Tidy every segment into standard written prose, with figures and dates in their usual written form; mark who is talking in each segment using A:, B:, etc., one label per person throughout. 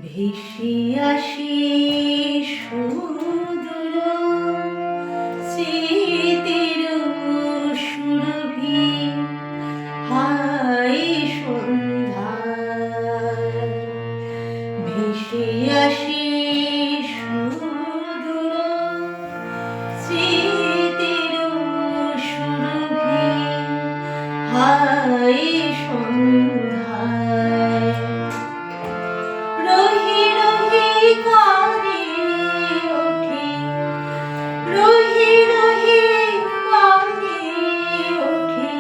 A: ভেসে আসি সুদূর স্মৃতির সুরভি, হায় সন্ধ্যায় ভেসে আসি সুদূর স্মৃতির সুরভি, হায় সন্ধ্যায় রহি রহি কাঁদি ওঠে, রহি রহি কাঁদি ওঠে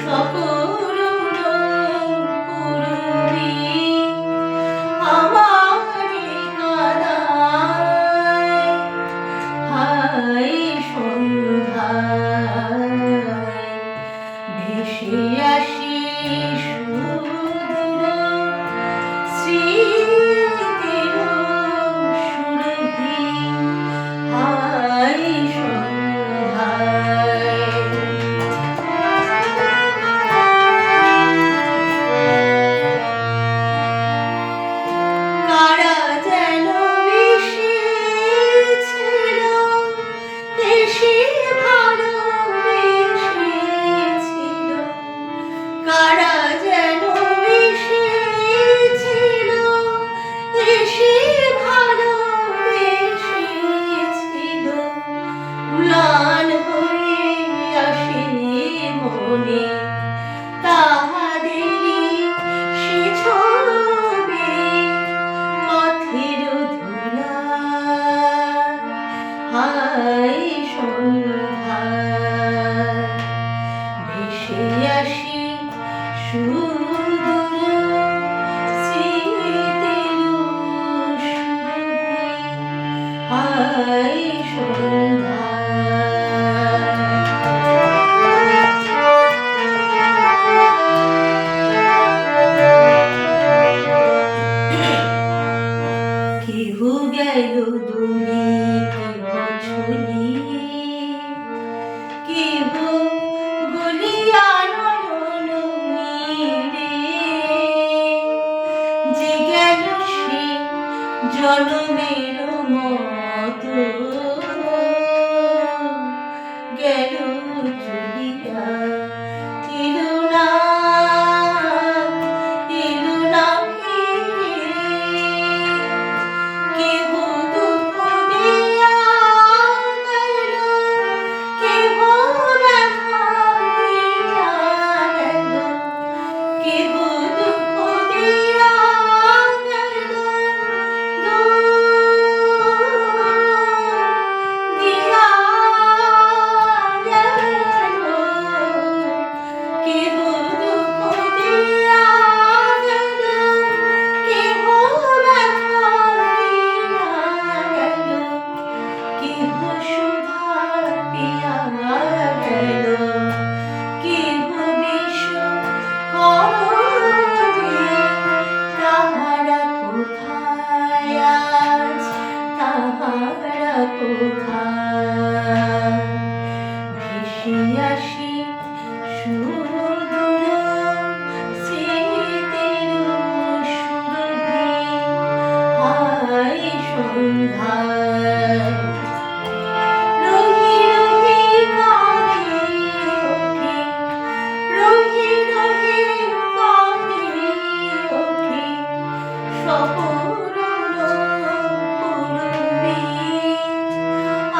A: সকল পুরবী, আমারে কাঁদায় হায় সন্ধ্যায় ভেসে আসি সুদূর স্মৃতির সুরভি, হায় সন্ধ্যায় কারা যেন মিশেছিল, এসে ভালোবেসেছিল, কারা যেন মিশেছিল, এসে ভালোবেসেছিল, ম্লান হয়ে আসে মনে তাহাদেরই সে ছবি, পথের ধুলায় হায় সন্ধ্যায় ভেসে আসি সুদূর স্মৃতির সুরভি, হায় সন্ধ্যায় কেহ গেল দূরে কেহ ঝুলিয়ে, কেহ গলিয়া নয়ন নীরে, যে গেল সে জনমের মতো গেল চলিয়া, এলো না এলো না ফিরে, কেহ দুঃখ দিয়া গেল, কেহ ব্যথা দিয়া গেল, কেহ দুঃখ দিয়া গেল, দিয়া গেল, কেহ দুঃখ দিয়া গেল, কেহ ব্যথা দিয়া গেল, কেহ সুধা পিয়া গেল, কেহ বিষ করবে, তাহারা কোথায় আজ, তাহারা কোথায় ভেসে আসি সুদূর স্মৃতির সুরভি, হায় সন্ধ্যায় রহি রহি কাঁদি ওঠে, রহি রহি কাঁদি ওঠে সকল পুরবী,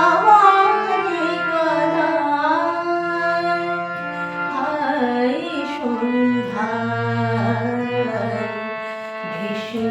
A: আমারে কাঁদায় হায় সন্ধ্যায় ভেসে